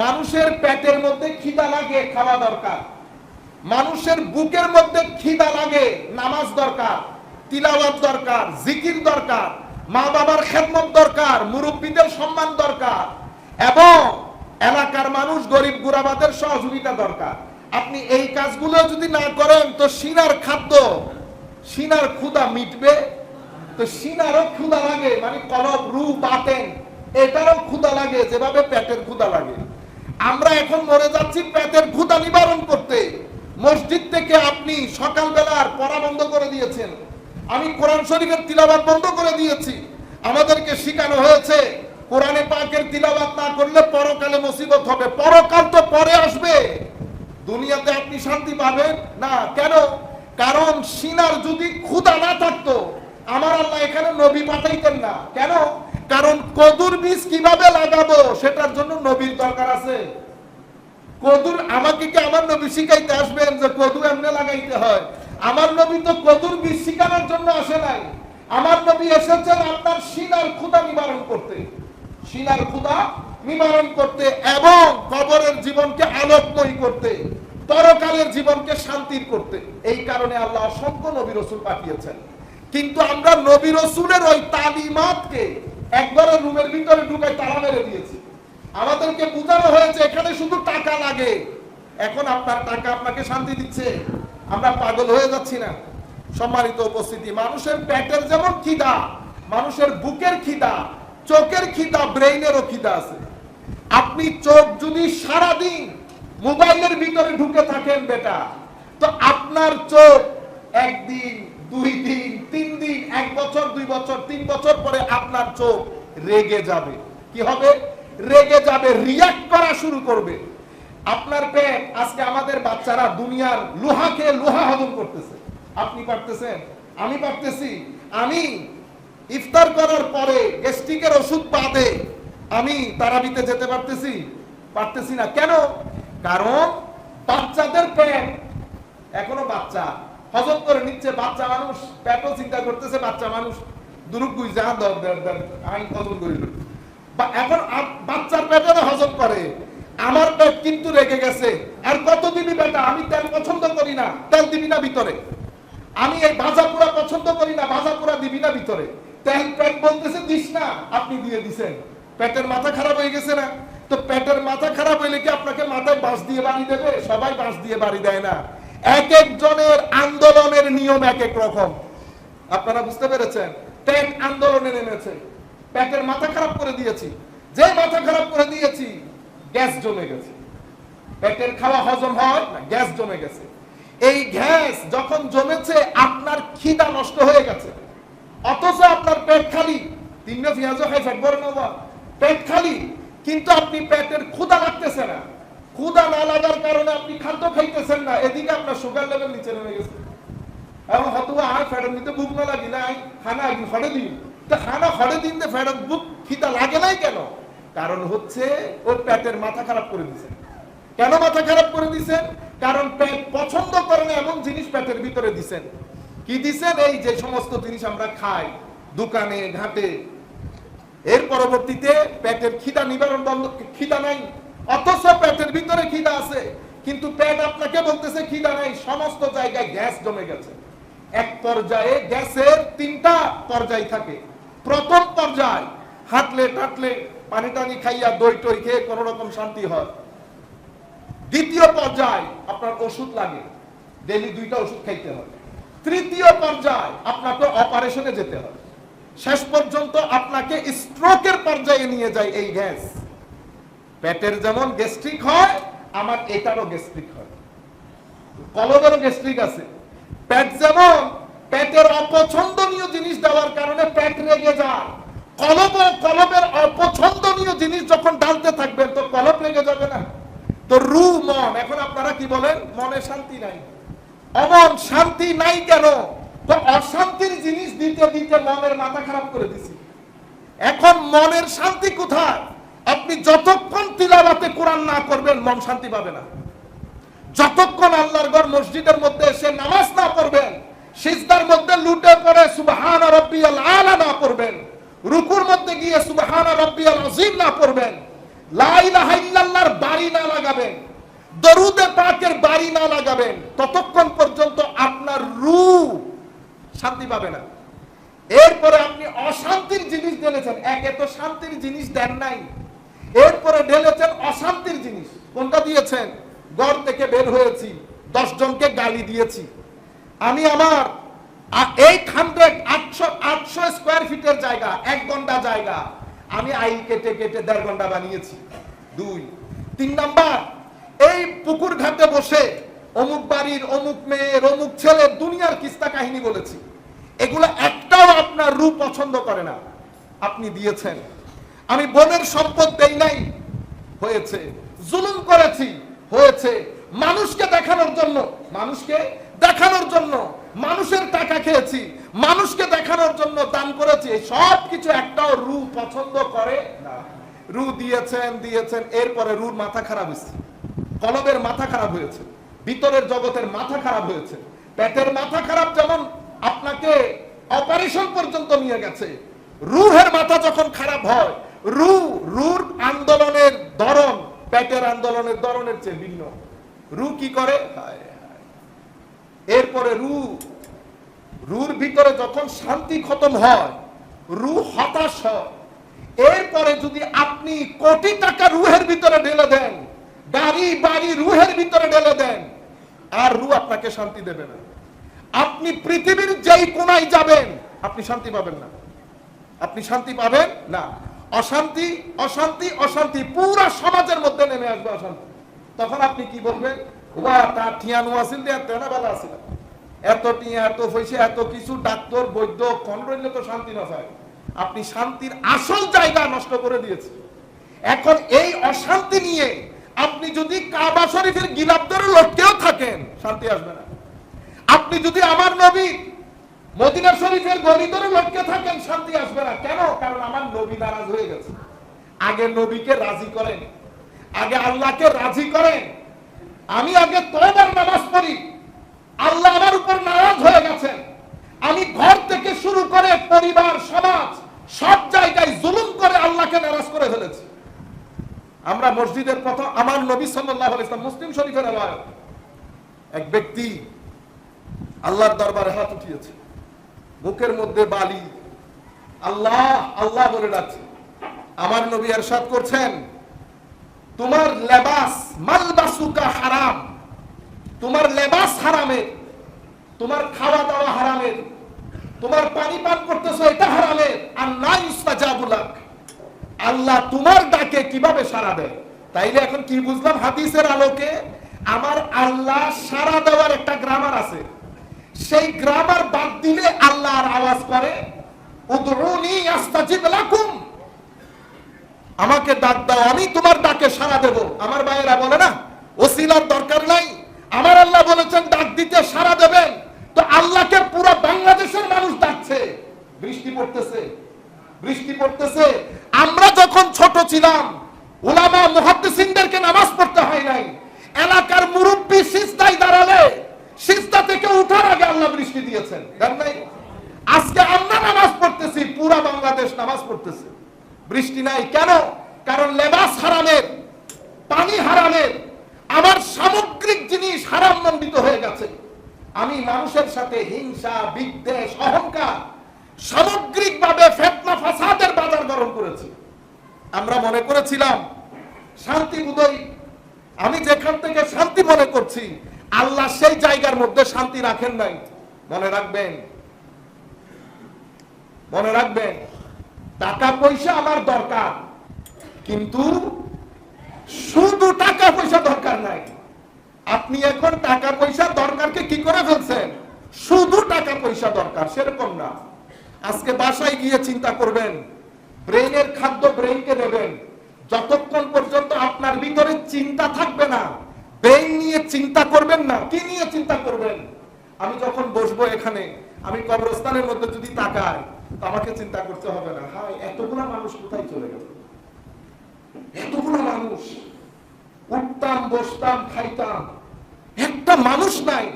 মানুষের পেটের মধ্যে খিদা লাগে, খাওয়া দরকার। মানুষের বুকের মধ্যে খিদা লাগে, নামাজ দরকার, তিলাওয়াত দরকার, জিকির দরকার, মা বাবার খেদমত দরকার, মুরব্বীদের সম্মান দরকার, এবং এলাকার মানুষ গরিব গুরাবাদের সহযোগিতা দরকার। আপনি এই কাজগুলো যদি না করেন তো সিনার খাদ্য, সিনার ক্ষুধা মিটবে? তো সিনারও ক্ষুধা লাগে, মানে কলব, রু, বাতেন, এটারও ক্ষুধা লাগে যেভাবে পেটের ক্ষুধা লাগে। আমরা এখন মরে যাচ্ছি পেটের ক্ষুধা নিবারণ করতে। মসজিদ থেকে আপনি সকালবেলার পড়া বন্ধ করে দিয়েছেন, আমি কোরআন শরীফের তিলাওয়াত বন্ধ করে দিয়েছি। আমাদেরকে শেখানো হয়েছে কোরআনে পাকের তিলাওয়াত না করলে পরকালে মুসিবত হবে। পরকাল তো পরে আসবে, দুনিয়াতে আপনি শান্তি পাবেন না। কেন? কারণ সিনার যদি ক্ষুধা না থাকতো আমার আল্লাহ এখানে নবী পাঠাইতেন না। কেন? কারণ কদুর বীজ কিভাবে লাগাবো সেটার জন্য নবীর দরকার আছে। কদুর আমাকে কি আমার নবী শিখাইতে আসবেন যে কদু এমনি লাগাইতে হয়? আমার নবী তো কদুর বীজ শিখানোর জন্য আসে নাই। আমার নবী এসেছেন আপনার সিনার ক্ষুধা নিবারণ করতে, সিনার ক্ষুধা নিবারণ করতে, এবং কবরের জীবনকে আলোকময় করতে, পরকালের জীবনকে শান্তির করতে। এই কারণে আল্লাহ অসংখ্য নবী রাসূল পাঠিয়েছেন। কিন্তু আমরা নবী রাসূলের ওই তালিমাতকে একবারে রুমের ভিতরে ঢুকাই তালা মেরে দিয়েছি। আমাদেরকে বোঝানো হয়েছে এখানে শুধু টাকা লাগে। এখন আপনার টাকা আপনাকে শান্তি দিচ্ছে? আমরা পাগল হয়ে যাচ্ছি না? সম্মানিত উপস্থিতি, মানুষের পেটের যেমন খিদা, মানুষের বুকের খিদা, চোখের খিদা, ব্রেইনেরও খিদা আছে। আপনি চোখ যদি সারাদিন মোবাইলের ভিতরে ঢুকে থাকেন বেটা, তো আপনার চোখ একদিন, 2 দিন, 3 দিন, 1 বছর, 2 বছর, 3 বছর পরে আপনার চোখ রেগে যাবে। কি হবে? রেগে যাবে, রিয়াক্ট করা শুরু করবে। আপনার পেট, আজকে আমাদের বাচ্চারা দুনিয়ার লোহা খেয়ে লোহা হজম করতেছে। আপনি পারতেছেন? আমি পারতেছি? আমি ইফতার করার পরে গ্যাস্ট্রিকের ওষুধ বাদে আমি তারাবিতে যেতে পারতেছি? পারতেছি না। কেন? কারণ বাচ্চাদের পেট এখনো বাচ্চা, হজম করে নিচ্ছে। বাচ্চা মানুষ পেটও চিন্তা করতেছে, বাচ্চা মানুষ দুরুগুই যা আইন হজম করিল। এখন বাচ্চার পেটে হজম করে, আমার পেট কিন্তু রেগে গেছে। আর কত দিবি বেটা? আমি তেল পছন্দ করি না, তেল দিবি না ভিতরে। আমি এই ভাজা পোড়া পছন্দ করি না, ভাজা পোড়া দিবি না ভিতরে। তেল পেট বলতেছে দিস না, আপনি দিয়ে দিছেন। পেটের মাথা খারাপ হয়ে গেছে না? তো পেটের মাথা খারাপ হইলে কি আপনাকে মাথায় বাঁশ দিয়ে বাড়ি দেবে? সবাই বাঁশ দিয়ে বাড়ি দেয় না। এক একজনের আন্দোলনের নিয়ম এক এক রকম। আপনারা বুঝতে পেরেছেন? পেট আন্দোলনে নেমেছে, পেটের মাথা খারাপ করে দিয়েছি। যে মাথা খারাপ করে দিয়েছি, গ্যাস জমে গেছে। পেটের খাওয়া হজম হয় না, গ্যাস জমে গেছে। এই গ্যাস যখন জমেছে আপনার খিদা নষ্ট হয়ে গেছে, অথচ আপনার পেট খালি। 3 পেঁয়াজও খাই ফেট বড় না, পেট খালি, কিন্তু আপনি পেটের ক্ষুধা লাগতেছে না। ক্ষুধা না লাগার কারণে আপনি খাদ্য খাইতেছেন না। এদিকে আপনার সুগার লেভেল নিচে নেমে গেছে। এবং হয়তো আর ফেটের নিতে বুক না লাগি নাই, খানা একদিন হরে দিন, তো খানা হরে দিন ফেটের বুক খিদা লাগে নাই কেন? কারণ হচ্ছে ওর পেটের মাথা খারাপ করে দিছে। কেন মাথা খারাপ করে দিছেন? কারণ পেট পছন্দ করে না এমন জিনিস পেটের ভিতরে দিছেন। কি দিছেন? এই যে সমস্ত জিনিস আমরা খাই দোকানে ঘাটে, এর পরবর্তীতে পেটের খিদা নিবারণ বন্ধ, খিদা নাই, অথচ পেটের ভিতরে খিদা আছে। কিন্তু পেট আপনাকে বলতেছে খিদা নাই। সমস্ত জায়গায় গ্যাস জমে গেছে। এক পর্যায়ে গ্যাসের 3টা পর্যায় থাকে। প্রথম পর্যায় হাঁটলে টাটলে পানি টানি খাইয়া দই টই খেয়ে কোন রকম শান্তি হয়। দ্বিতীয় পর্যায় আপনার ওষুধ লাগে, ডেইলি 2টা ওষুধ খাইতে হয়। তৃতীয় পর্যায় আপনাকে অপারেশনে যেতে হয়। শেষ পর্যন্ত আপনাকে স্ট্রোকের পর্যায়ে নিয়ে যায় এই গ্যাস। পেটের যেমন গ্যাস্ট্রিক হয়, আমার এটারও গ্যাস্ট্রিক হয়, কলবেরও গ্যাস্ট্রিক আছে। পেট যেমন পেটের অপছন্দনীয় জিনিস দেওয়ার কারণে পেট রেগে যায়, কলবের অপছন্দনীয় জিনিস যখন ডালতে থাকবেন তো কলব রেগে যাবে না? তো রু, মন, এখন আপনারা কি বলেন? মনে শান্তি নাই। অমন শান্তি নাই কেন? তো অশান্তির জিনিস দিতে দিতে মনের মাথা খারাপ করে দিছি। এখন মনের শান্তি কোথায়? আপনি যতক্ষণ তিলাওয়াতে কোরআন না করবেন মন শান্তি পাবে না। যতক্ষণ আল্লাহর ঘর মসজিদের মধ্যে এসে নামাজ না পড়বেন, সিজদার মধ্যে লুটে পড়ে সুবহান রাব্বিয়াল আলা না পড়বেন, রুকুর মধ্যে গিয়ে সুবহান রাব্বিয়াল আযীম না পড়বেন, লা ইলাহা ইল্লাল্লাহর লাগাবেন, দরুদে পাকের বাড়ি না লাগাবেন, ততক্ষণ পর্যন্ত আপনার রূহ শান্তি পাবে না। এরপরে আপনি অশান্তির জিনিস ঢেলেছেন, একে তো শান্তির জিনিস দেন নাই, এরপরে ঢেলেছেন অশান্তির জিনিস। কোনটা দিয়েছেন? ঘর থেকে বের হয়েছি, 10 জনকে গালি দিয়েছি। আমি আমার 800 স্কোয়ার ফিটের জায়গা, 1 ঘন্টা জায়গা আমি আইল কেটে কেটে 1.5 ঘন্টা বানিয়েছি। 2, 3 নাম্বার, এই পুকুর ঘাটে বসে অমুক বাড়ির অমুক মেয়ের অমুক ছেলের দুনিয়ার কিস্তা কাহিনী বলেছি। এগুলো একটাও আপনার রূপ পছন্দ করে না, আপনি দিয়েছেন। আমি বোনের সম্পদ দেই নাই, হয়েছে। জুলুম করেছি, হয়েছে। মানুষকে দেখানোর জন্য, মানুষের টাকা খেয়েছি, মানুষকে দেখানোর জন্য দান করেছি। সব কিছু একটাও রূপ পছন্দ করে না। রূহ দিয়েছেন, এরপরে রূর মাথা খারাপ হয়েছে, কলবের মাথা খারাপ হয়েছে, ভিতরের জগতের মাথা খারাপ হয়েছে। পেটের মাথা খারাপ যেমন আপনাকে অপারেশন পর্যন্ত নিয়ে গেছে, রূহের মাথা যখন খারাপ হয়, রূর আন্দোলনের ধরন পেটের আন্দোলনের ধরনের চেয়ে ভিন্ন। রূহ কি করে? এরপরে রূর ভিতরে যখন শান্তি খতম হয়, রূহ হতাশ হয়। এরপরে যদি আপনি কোটি টাকা রূহের ভিতরে ঢেলে দেন, গাড়ি বাড়ি রূহের ভিতরে ঢেলে দেন, আর রূহ আপনাকে শান্তি দেবে না। আপনি পৃথিবীর যেই কোনায় যাবেন, আপনি শান্তি পাবেন না, অশান্তি অশান্তি অশান্তি পুরো সমাজের মধ্যে নেমে আসবে অশান্তি। তখন আপনি কি বলবেন? তার ঠিয়ানো আসিল দিয়ে তেনা বেলা আসিল, এত টিয়া, এত পয়সা, এত কিছু, ডাক্তার বৈদ্য কোন রইলে তো শান্তি না হয়। আপনি শান্তির আসল জায়গা নষ্ট করে দিয়েছেন। এখন এই অশান্তি নিয়ে আপনি যদি কাবা শরীফের গিলাফ ধরে লটকেও থাকেন, শান্তি আসবে না। আপনি যদি আমার নবী মদিনা শরীফের গলি ধরে লটকে থাকেন, শান্তি আসবে না। কেন? কারণ আমার নবী নারাজ হয়ে গেছে। আগে নবীকে রাজি করেন, আগে আল্লাহকে রাজি করেন। আমি আগে তওবার নামাজ পড়ি, আল্লাহ আমার উপর নারাজ হয়ে গেছেন। আমি ঘর থেকে শুরু করে পরিবার, সমাজ, সব জায়গায় জুলুম করে আল্লাহকে নারাজ করে ফেলেছি। আমরা মসজিদের প্রথম, আমার নবী সাল্লাল্লাহু আলাইহি ওয়াসাল্লাম, মুসলিম শরীফের রাওয়ায়াত, এক ব্যক্তি আল্লাহর দরবারে হাত উঠিয়েছে, বুকের মধ্যে বালি, আল্লাহ আল্লাহ বলে ডাকছে। আমার নবী ইরশাদ করছেন, তোমার লেবাস মালবাসুকা হারাম, তোমার লেবাস হারামের, তোমার খাওয়া দাওয়া হারামের, তোমার পানি পান করতেছো এটা হারামের। আর না ইস্তাজাবু লাক, আল্লাহ তোমার ডাকে কিভাবে সাড়া দেয়? তাইলে এখন কি বুঝলাম হাদিসের আলোকে? আমার আল্লাহ সাড়া দেওয়ার একটা গ্রামার আছে, সেই গ্রামার বাদ দিলে আল্লাহর আওয়াজ করে, উদউনি আস্তাজিব লাকুম, আমাকে ডাক দাও, আমি তোমার ডাকে সাড়া দেব। আমার ভাইয়েরা বলে না ওসিলার দরকার নাই, আমার আল্লাহ বলেছেন ডাক দিতে সাড়া দেবেন। তো আল্লাহকে পুরো বাংলাদেশের মানুষ ডাকছে, বৃষ্টি পড়তেছে। আমরা যখন ছোট ছিলাম, উলামা মুহাদ্দিসিনদেরকে নামাজ পড়তে হয় নাই, এলাকার মুরব্বি সিজদায় দাঁড়ালে সিজদা থেকে উঠার আগে আল্লাহ বৃষ্টি দিয়েছেন, দেন নাই? আজকে আমরা নামাজ পড়তেছি, পুরো বাংলাদেশ নামাজ পড়তেছে, বৃষ্টি নাই। কেন? কারণ লেবাস হারামের, পানি হারামের, আমার সামগ্রিক জিনিস হারাম মণ্ডিত হয়ে গেছে। আমি মানুষের সাথে হিংসা, বিদ্বেষ, অহংকার, সামগ্রিকভাবে ফিতনা ফাসাদের বাজার গরম করেছি। আমরা মনে করেছিলাম শান্তি বোধহয়, আমি যেখান থেকে শান্তি মনে করছি, আল্লাহ সেই জায়গার মধ্যে শান্তি রাখেন নাই। মনে রাখবেন, টাকা পয়সা আমার দরকার, কিন্তু শুধু টাকা পয়সা দরকার নাই। আপনি এখন টাকা পয়সা দরকারকে কি করে ফেলছেন? শুধু টাকা পয়সা দরকার, সেরকম না। আজকে বাসায় গিয়ে চিন্তা করবেন, ব্রেইনের খাদ্য ব্রেইনকে দেবেন। যতক্ষণ পর্যন্ত আপনার ভিতরে চিন্তা থাকবে না, ব্রেইন নিয়ে চিন্তা করবেন না, কি নিয়ে চিন্তা করবেন? আমি যখন বসবো এখানে, আমি কবরস্থানের মধ্যে যদি তাকাই, তো আমাকে চিন্তা করতে হবে না, হায় এতগুলা মানুষ কোথায় চলে গেল, এতগুলো মানুষ, উঠতাম বসতাম খাইতাম, একটা মানুষ নাই।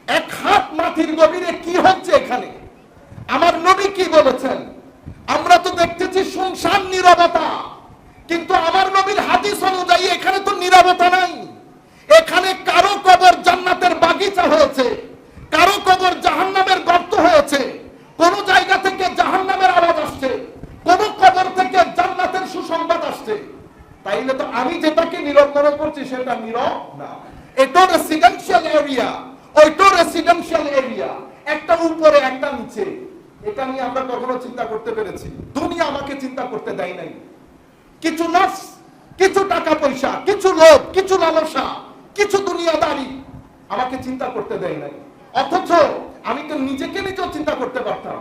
এক হাত মাটির গভীরে কি হচ্ছে এখানে? আমার নবী কি বলেছেন? আমরা তো দেখতেছি শুনশান নীরবতা, কিন্তু আমার নবীর হাদিস অনুযায়ী এখানে তো নীরবতা নাই। যেটাকে নীরব মনে করছি সেটা নীরব না। এটা রেসিডেন্সিয়াল এরিয়া, ওইটা রেসিডেন্সিয়াল এরিয়া, একটা উপরে একটা নিচে। এটা নিয়ে আমরা কখনো চিন্তা করতে পেরেছি? দুনিয়া আমাকে চিন্তা করতে দেয় নাই। কিছু নফস, কিছু টাকা পয়সা, কিছু লোভ, কিছু লালসা, কিছু দুনিয়াদারি আমাকে চিন্তা করতে দেয় নাই। অথচ আমি তো নিজেকে নিজেও চিন্তা করতে পারতাম।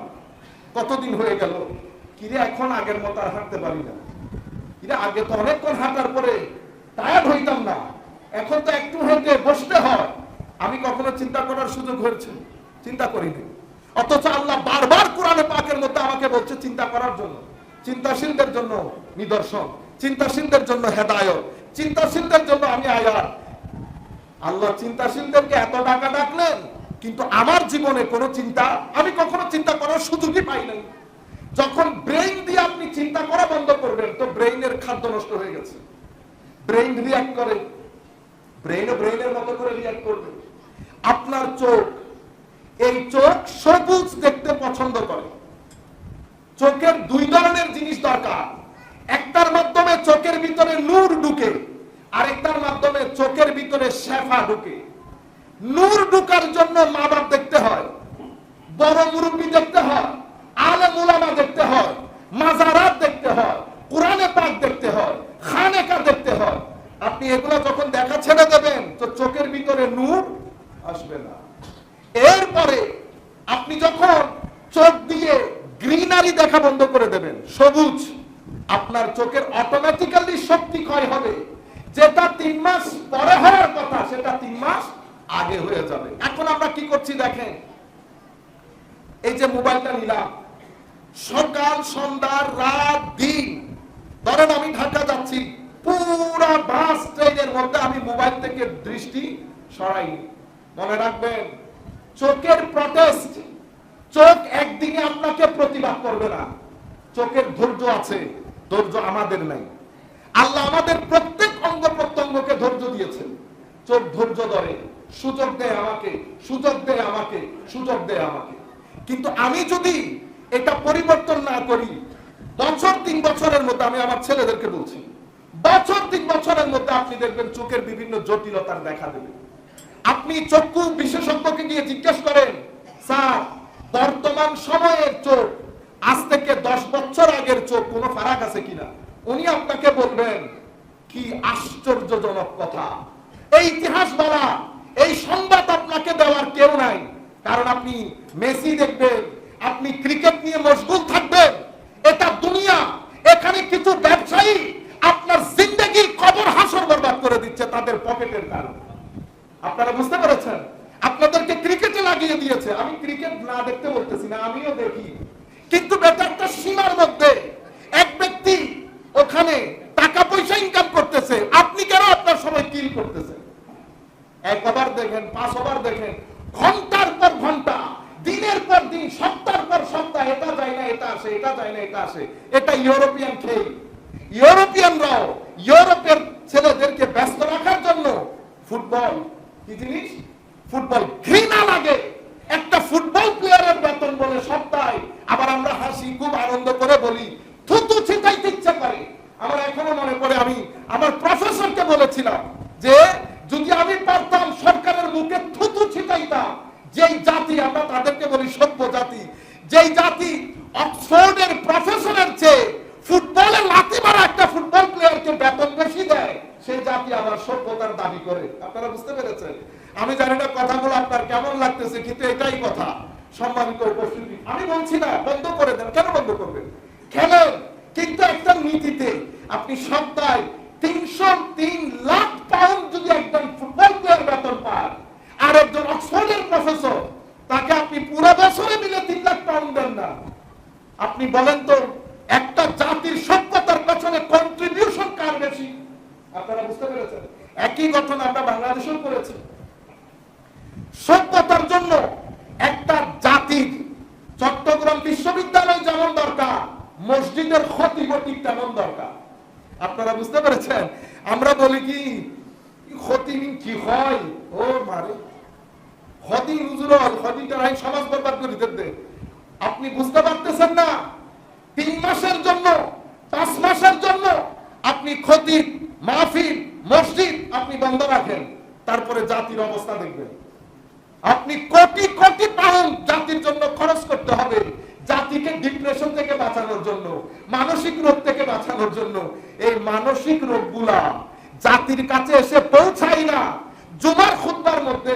কতদিন হয়ে গেল, কিরে এখন আগের মতো আর হাঁটতে পারি না। কিরে আগে তো অনেকক্ষণ হাঁটার পরে টায়ার্ড হইতাম না, এখন তো একটু হেঁটে বসতে হয়। আমি কখনো চিন্তা করার সুযোগ হয়েছে? চিন্তা করিনি। অথচ আল্লাহ বারবার কোরআনে পাকের মধ্যে আমাকে বলছে চিন্তা করার জন্য। চিন্তাশীলদের জন্য নিদর্শন, চিন্তাশীলদের জন্য হেদায়েত, চিন্তাশীলদের জন্য আমি আয়াত। আল্লাহ চিন্তাশীলদেরকে এত টাকা ডাকলেন, কিন্তু আমার জীবনে কোনো চিন্তা, আমি কখনো চিন্তা করার সুযোগই পাই নাই। যখন ব্রেইন দিয়ে আপনি চিন্তা করা বন্ধ করবেন, তো ব্রেইনের খাদ্য নষ্ট হয়ে গেছে। ব্রেইন রিঅ্যাক্ট করে, ব্রেইনও ব্রেইনের মতো করে রিঅ্যাক্ট করবে। আপনার চোখ, এই চোখ সবুজ দেখতে পছন্দ করে। চোখের দুই ধরনের জিনিস দরকার। একটার মাধ্যমে চোখের ভিতরে নূর ঢুকে, আরেকটার মাধ্যমে চোখের ভিতরে শেফা ঢুকে। নূর ঢুকার জন্য মা বাপ দেখতে হয়, বড় মুরব্বী দেখতে হয়, আলেম উলামা দেখতে হয়, মাজারাত দেখতে হয়, কোরআনে পাক দেখতে হয়, খানেকা দেখতে হয়। আপনি এগুলো যখন দেখা ছেড়ে দেবেন, তো চোখের ভিতরে নূর আসবে না। এরপরে আপনি যখন চোখ দিয়ে গ্রিনারি দেখা বন্ধ করে দেবেন, সবুজ, আপনার চোখের অটোমেটিক্যালি শক্তি ক্ষয় হবে। যেটা 3 মাস পরে হওয়ার কথা, সেটা 3 মাস আগে হয়ে যাবে। এখন আমরা কি করছি দেখেন, এই যে মোবাইলটা নিলাম, সকাল সন্ধ্যা রাত দিন, ধরেন আমি ঢাকা যাচ্ছি, পুরো বাস ট্রেনের মধ্যে আমি মোবাইল থেকে দৃষ্টি সরাইনি। মনে রাখবেন, চোখের প্রটেস্ট, চোখ একদিনে আপনাকে প্রতিবাদ করবে না। চোখের ধৈর্য আছে, ধৈর্য আমাদের নাই। আল্লাহ আমাদের প্রত্যেক অঙ্গ প্রত্যঙ্গকে ধৈর্য দিয়েছেন। চোখ ধৈর্য ধরে, সুযোগ দেয় আমাকে, সুযোগ দেয় আমাকে, সুযোগ দেয় আমাকে। কিন্তু আমি যদি এটা পরিবর্তন না করি, বছর 3 বছরের মধ্যে, আমি আমার ছেলেদেরকে বলছি, বছর 3 বছরের মধ্যে আপনি দেখবেন চোখের বিভিন্ন জটিলতার দেখা দেবে। আপনি চক্ষু বিশেষজ্ঞকে গিয়ে জিজ্ঞেস করেন, স্যার বর্তমান সময়ের চোখ আজ থেকে 10 বছর আগের চোখ কোনো ফারাক আছে কিনা? উনি আপনাকে বলবেন, কি আশ্চর্যজনক কথা। এই ইতিহাস বলা, এই সংবাদ আপনাকে দেওয়ার কেউ নাই। কারণ আপনি মেসি দেখবেন, আপনি ক্রিকেট নিয়ে মশগুল থাকবেন। এটা দুনিয়া, এখানে কিছু ব্যবসায়ী আপনার জিন্দেগির কবর হাসর বরবাদ করে দিচ্ছে তাদের পকেটের কারণে। আপনারা বুঝতে পেরেছেন? আপনাদেরকে ক্রিকেটে লাগিয়ে দিয়েছে। আমি ক্রিকেট না দেখতে বলতেছি না, আমিও দেখি, কিন্তু এটা একটা সীমার মধ্যে। এক ব্যক্তি ওখানে টাকা পয়সা ইনকাম করতেছে, আপনি কেন আপনার সময় কিল করতেছেন? 1 ওভার দেখেন, 5 ওভার দেখেন, ঘন্টার পর ঘন্টা, দিনের পর দিন, সপ্তাহের পর সপ্তাহ, এটা যায় না এটা আসে, এটা যায় না এটা আসে। এটা ইউরোপিয়ান খেল। ইউরোপিয়ানরাও ইউরোপের ছেলেদেরকে ব্যস্ত রাখার জন্য ফুটবল, কি জিনিস? ফুটবল ঘৃণা লাগে। একটা ফুটবল প্লেয়ারের বেতন বলে সপ্তাহে, আবার আমরা হাসি খুব আনন্দ করে বলি, থুতু ছিটাইতে ইচ্ছা করে। আমার এখনো মনে পড়ে, আমি আমার প্রফেসরকে বলেছিলাম যে যদি আমি পারতাম সরকারের মুখে থুতু ছিটাইতাম। যেই জাতি, আমরা তাদেরকে বলি সভ্য জাতি, যেই জাতি অক্সফোর্ডের প্রফেসরের চেয়ে ফুটবলে লাথি মারা একটা ফুটবল প্লেয়ারকে বেতন বেশি দেয়, সেই জাতি আবার সভ্যতার দাবি করে। আপনারা বুঝতে পেরেছেন? আমি জানি না কথাগুলো আপনার কেমন লাগতেছে, কিন্তু এটাই কথা। সম্মানিত উপস্থিতি, আমি বলছি না বন্ধ করে দেন, কেন বন্ধ করবেন? খেলেন, কিন্তু একটা নীতিতে। আপনি সপ্তাহে 303 লাখ পাউন্ড যদি একজন ফুটবল প্লেয়ার বেতন পান, আর একজন অক্সফোর্ডের প্রফেসর, তাকে আপনি পুরো বছরে মিলে 3 লাখ পাউন্ড দেন না। আপনি বলেন তো, একটা জাতির সভ্যতার পেছনে কন্ট্রিবিউশন কার বেশি? আপনারা বুঝতে পেরেছেন? একই ঘটনা আমরা বাংলাদেশেও করেছি। সভ্যতার জন্য একটা জাতির চট্টগ্রাম বিশ্ববিদ্যালয় যেমন দরকার, মসজিদের খতিব ঠিক তেমন দরকার। আপনারা বুঝতে পেরেছেন? আমরা বলি কি, খতিব কি হয়? ও মারে খতিব হুজুর, খতিবটা নাই সমাজ বরবাদ করে দিতে। আপনি বুঝতে পারতেছেন না? 3 মাসের জন্য, 5 মাসের জন্য আপনি খতিব মাহফিল, মসজিদ আপনি বন্ধ রাখেন, তারপরে জাতির অবস্থা দেখবেন। আপনি কোটি কোটি পাউন্ড জাতির জন্য খরচ করতে হবে, জাতিকে ডিপ্রেশন থেকে বাঁচানোর জন্য, মানসিক রোগ থেকে বাঁচানোর জন্য। এই মানসিক রোগগুলা জাতির কাছে এসে পৌঁছায় না। জুমার খুতবার মধ্যে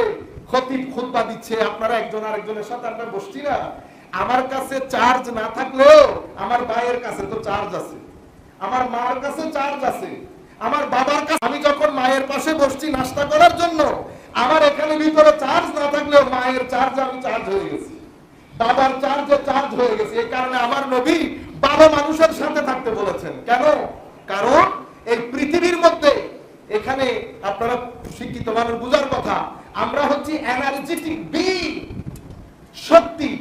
খতিব খুতবা দিচ্ছে, আপনারা একজন আরেকজনের সাথে আমরা বসছি না। আমার কাছে চার্জ না থাকলেও আমার ভাইয়ের কাছে তো চার্জ আছে, আমার মার কাছে চার্জ আছে, আমার বাবার কাছে। আমি যখন মায়ের পাশে বসছি নাস্তা করার জন্য, আমার এখানে ভিতরে চার্জ না থাকলেও মায়ের চার্জ আমি চার্জ হয়ে গেছি, বাবার চার্জে চার্জ হয়ে গেছে। এই কারণে আমার নবী ভালো মানুষের সাথে থাকতে বলেছেন। কেন? কারণ এই পৃথিবীর মধ্যে, এখানে আপনারা শিক্ষিত মানুষ বুঝার কথা, আমরা হচ্ছি এনার্জেটিক বিং, শক্তি,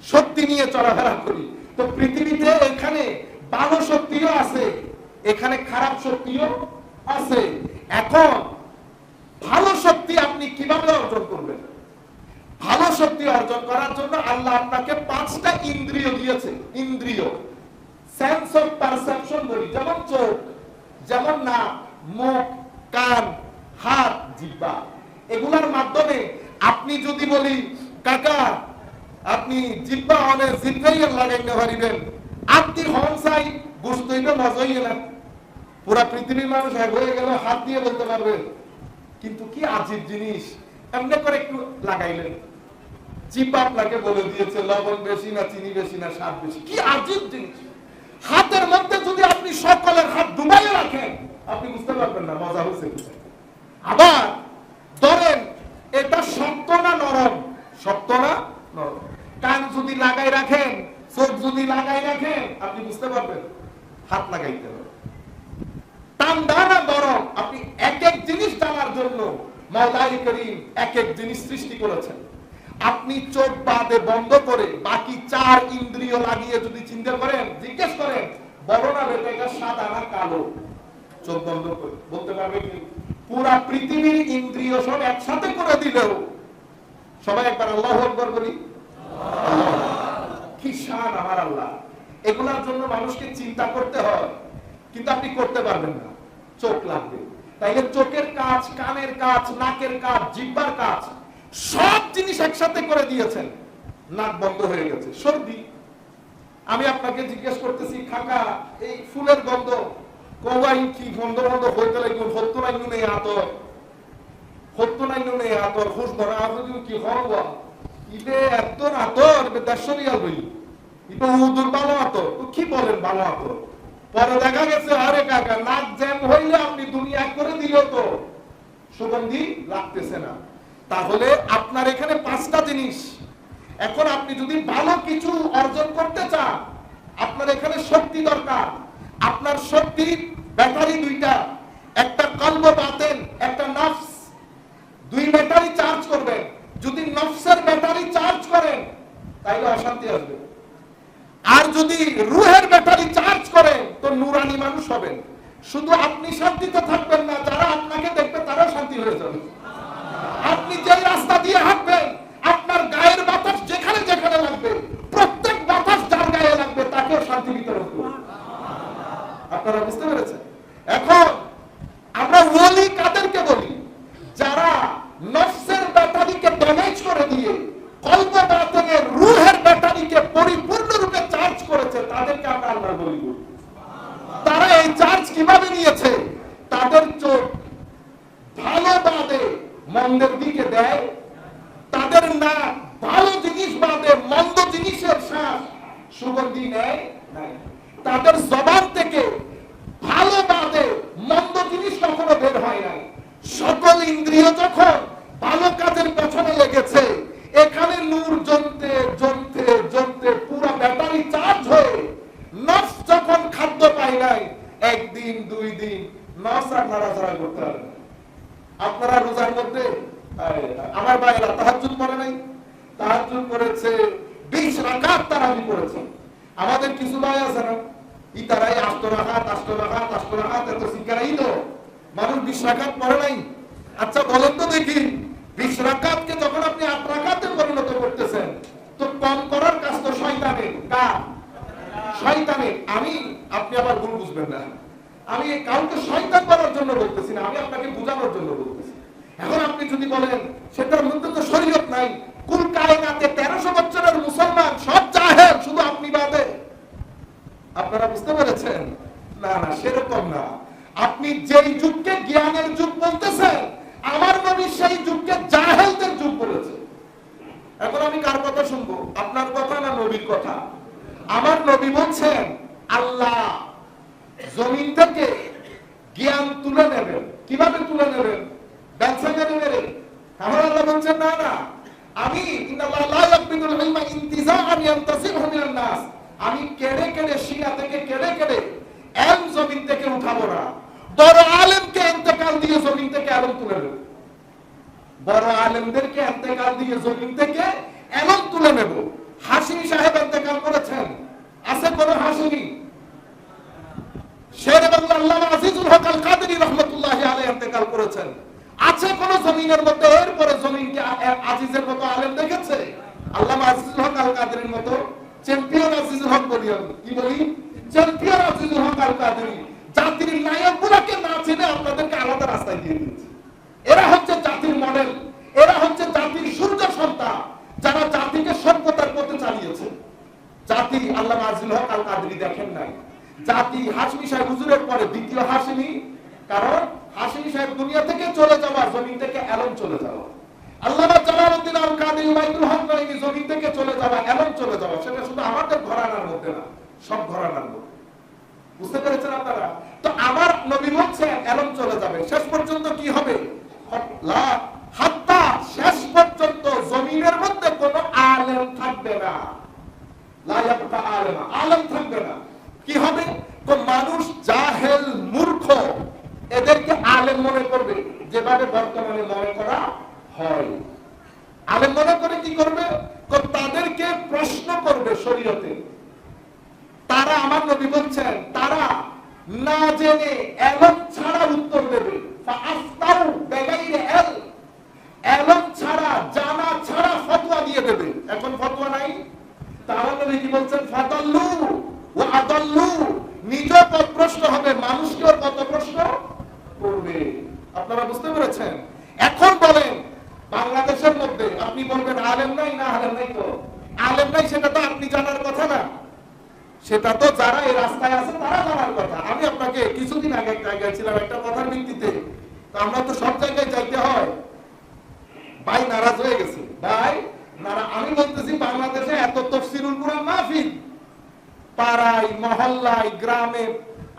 শক্তি নিয়ে চলাফেরা করি। তো পৃথিবীতে এখানে ভালো শক্তিও আছে, এখানে খারাপ শক্তিও আছে। এখন ভালো শক্তি আপনি কিভাবে অর্জন করবেন? ভালো শক্তি অর্জন করার জন্য আল্লাহ আপনাকে 5টা ইন্দ্রিয় দিয়েছে। ইন্দ্রিয়, সেন্স অফ পারসেপশন বলি, যেমন চোখ, যেমন নাক, মুখ, কান, হাত, জিহ্বা। এগুলোর মাধ্যমে আপনি যদি বলি কাকা আপনি জিহ্বা অনে জিহ্বাই লাগাইতে পারিবেন, আপনি হন চাই বুঝতেইবে মজাই না। পুরা পৃথিবীর মানুষ এক হয়ে গেল, হাত দিয়ে বলতে পারবেন। কিন্তু কি আজীব জিনিস, এমনি করে একটু লাগাইলেন, জিহ্বা আপনাকে বলে দিয়েছে লবণ বেশি না চিনি বেশি না স্বাদ বেশি। কি আজীব জিনিস। হাতের মধ্যে যদি আপনি সকলের হাত ডুবাইয়ে রাখেন, আপনি বুঝতে পারবেন না মজা হচ্ছে। আবার ধরেন এটা শক্ত না নরম, শক্ত না নরম। কান যদি লাগাই রাখেন, চোখ যদি লাগাই রাখেন, আপনি বুঝতে পারবেন হাত লাগাইতে হবে। ঠান্ডা না গরম, আপনি এক এক জিনিস জানার জন্য মাওলাই করিম এক এক জিনিস সৃষ্টি করেছেন। আপনি চোখ বাদে বন্ধ করে বাকি 4 ইন্দ্রিয় লাগিয়ে যদি চিন্তা করেন, জিজ্ঞেস করেন বড় না বেটা এটা সাদা না কালো, চোখ বন্ধ করে বলতে পারবে কি? পুরা পৃথিবীর ইন্দ্রিয় সব একসাথে করে দিলেও, সবাই একবার আল্লাহু আকবার বলি। কি শান আমার আল্লাহ। এগুলোর জন্য মানুষকে চিন্তা করতে হয়, কিন্তু আপনি করতে পারবেন না, চোখ লাগবে। তাইলে চোখের কাজ, কানের কাজ, নাকের কাজ, জিহ্বার কাজ, সব জিনিস একসাথে করে দিয়েছেন। নাক বন্ধ হয়ে গেছে, সর্দি। আমি আপনাকে জিজ্ঞেস করতেছি কাকা এই ফুলের গন্ধ কবাই কি গন্ধ গন্ধ হইতে লাগবে, হত্তু নাই নুনে আতর, হত্তু নাই নুনে আতর, খুশ ধরা আপনি কি হওয়া ইবে এত আতর দেশরিয়া বই, ইবে উদুর ভালো আতর। কি বলেন ভালো আতর? পরে দেখা গেছে আরে কাকা নাক জ্যাম হইলে আপনি দুনিয়া করে দিল তো সুগন্ধি লাগতেছে না। তাহলে আপনার এখানে 5টা জিনিস। এখন আপনি যদি ভালো কিছু অর্জন করতে চান, আপনার এখানে শক্তি দরকার। আপনার শক্তির ব্যাটারি 2টা, একটা কলব বাতেন, একটা নফস। 2 ব্যাটারি চার্জ করবেন। যদি নফসের ব্যাটারি চার্জ করেন তাহলে অশান্তি আসবে, আর যদি রুহের ব্যাটারি চার্জ করেন তো নূরানি মানুষ হবেন। শুধু আপনি শান্তিতে থাকবেন না, যারা আপনাকে দেখবে তারাও শান্তি হয়ে যাবে। আপনি যে রাস্তা দিয়ে হাঁটবেন, আপনার গায়ের বাতাস যেখানে যেখানে লাগবে, প্রত্যেক বাতাস যার গায়ে লাগবে তাকেও শান্তি বিতরণ করবে। আপনারা বুঝতে পেরেছেন? এখন আমরা ওলি কাদেরকে বলি? যারা নফসের ব্যাটারিকে ড্যামেজ করে দিয়ে কলব বাতেনের রুহের ব্যাটারিকে পরিপূর্ণরূপে চার্জ করেছে, তাদেরকে আমরা আল্লাহর ওলি বলি। তারা এই চার্জ কিভাবে নিয়েছে? তাদের চোখ ভালো বাদে মন্দের দিকে দেয়, তাদের নাক ভালো জিনিস বাদে মন্দ জিনিসের শ্বাস সুগন্ধি নেয়, তাদের জবান থেকে ভালো বাদে মন্দ জিনিস কখনো বের হয় নাই। সকল ইন্দ্রিয় যখন ভালো কাজের পেছনে লেগেছে, এখানে নূর জ্বলতে জ্বলতে জ্বলতে পুরো ব্যাটারি চার্জ হয়ে নফস যখন খাদ্য পায় নাই, 1 দিন 2 দিন নফস আর নাড়াচাড়া করতে হবে। আপনারা রোজার মধ্যে আমার ভাইরা তাহাজ্জুদ পড়ে নাই, তাহাজ্জুদ করেছে 20 রাকাত তারাবি করেছে। আমাদের কিছু ভাই আছে না, ইতারাই 8 রাকাত এত শিকারাই তো মানুষ 20 রাকাত পড়ে নাই। আচ্ছা বলেন তো দেখি, 20 রাকাতকে যখন আপনি 8 রাকাতে পরিণত করতেছেন, তো কম করার কাজ তো শয়তানের। কার? শয়তানের। আপনি আবার ভুল বুঝবেন না, আমি কাউকে শয়তান করার জন্য বলতেছি না, আমি আপনাকে বোঝানোর জন্য বলতেছি। এখন আপনি যদি বলেন সেটার মধ্যে তো শরীয়ত নাই, কুল কায়নাতে 1300 বছরের মুসলমান সব জাহেল, শুধু আপনি বাদে। আপনারা বুঝতে পেরেছেন? না না, সেরকম না। আপনি যেই যুগকে জ্ঞানের যুগ বলতেছেন, আমার নবী সেই যুগকে জাহেলদের যুগ বলেছে। এখন আমি কার কথা শুনবো, আপনার কথা না নবীর কথা? আমার নবী বলছেন আল্লাহ জমিন থেকে জ্ঞান তুলে নেবেন। কিভাবে তুলে নেবেন? ব্যবসা করে মেরে। আমার আল্লাহ বলছেন না না, আমি আমি কেড়ে কেড়ে শিয়া থেকে কেড়ে কেড়ে এলম জমিন থেকে উঠাবো না, বড় আলেমকে ইন্তেকাল দিয়ে জমিন থেকে এলম তুলে নেব। বড় আলেমদেরকে ইন্তেকাল দিয়ে জমিন থেকে এলম তুলে নেব। হাশিমি সাহেব ইন্তেকাল করেছেন, আছে কোন হাশিমি? শেরে বাংলা আল্লামা আজিজুল হক আল কাদেরী রাহমাতুল্লাহি আলাইহি ইন্তেকাল করেছেন, আছে কোন জমিনের মধ্যে এরপরে জমিনকে আজিজের মতো আলেম দেখেছে? আল্লামা আজিজুল হক আল কাদেরীর মতো চ্যাম্পিয়ন আজিজুল হক বলি, কি বলি? চ্যাম্পিয়ন আজিজুল হক আল কাদেরী জাতির নায়কগুলোকে না চিনে আপনাদেরকে আলাদা রাস্তায় দিয়ে দিয়েছে। এরা হচ্ছে জাতির মডেল, এরা হচ্ছে জাতির সূর্য সন্তান, যারা জাতিকে সভ্যতার পথে চালিয়েছে। জাতি আল্লামা আজিজুল হক আল কাদেরী দেখেন নাই, জাতি হাশিমি সাহেব হুজুরের পরে দ্বিতীয় হাশিমি। কারণ হাশিমি সাহেব দুনিয়া থেকে চলে যাওয়া, জমিন থেকে এলম চলে যাওয়া। আল্লামা জালালউদ্দিন আল কাদেরী ওয়াইদুল হক নয়নি জমিন থেকে চলে যাওয়া, এলম চলে যাওয়া। সেটা শুধু আমাদের ঘরানার মধ্যে না, সব ঘরানার মধ্যে। বুঝতে পেরেছেন আপনারা? তো আমার নবী বলছেন এলম চলে যাবে। শেষ পর্যন্ত কি হবে? হাত্তা শেষ পর্যন্ত জমিনের মধ্যে কোনো আলেম থাকবে না। লা ইয়াবকা আলেমা, আলেম থাকবে না। কি হবে? তো মানুষ জাহেল মূর্খ এদেরকে আলেম মনে করবে, যেভাবে বর্তমানে মনে করা হয়। আলেম মনে করে কি করবে? তো তাদেরকে প্রশ্ন করবে শরীয়তে। তারা, আমার নবী বলছেন, তারা না জেনে এলম ছাড়া উত্তর দেবে। ফাআফতাউ বিগাইরি এলম ছাড়া, জানা ছাড়া ফতোয়া দিয়ে দেবে। এখন ফতোয়া নাই, তারা নবী কি বলছেন? ফাদাল্লু ওয়া আদাল্লু, নিজে পথভ্রষ্ট হবে, মানুষকেও পথভ্রষ্ট করবে। আপনারা বুঝতে পেরেছেন? এখন বলেন বাংলাদেশের মধ্যে আপনি বলবেন আলেম নাই, না আলেম নাই। তো আলেম নাই সেটা তো আপনি জানার কথা না, সেটা তো যারা এই রাস্তায় আছে তারা জানার কথা। আমি আপনাকে কিছুদিন আগে এক জায়গায় ছিলাম একটা কথার ভিত্তিতে, তো আমরা তো সব জায়গায় যাইতে হয়। ভাই নারাজ হয়ে গেছে, ভাই আমি বলতেছি বাংলাদেশে এত তাফসীরুল কুরআন মাহফিল পাড়ায় মহল্লায় গ্রামে,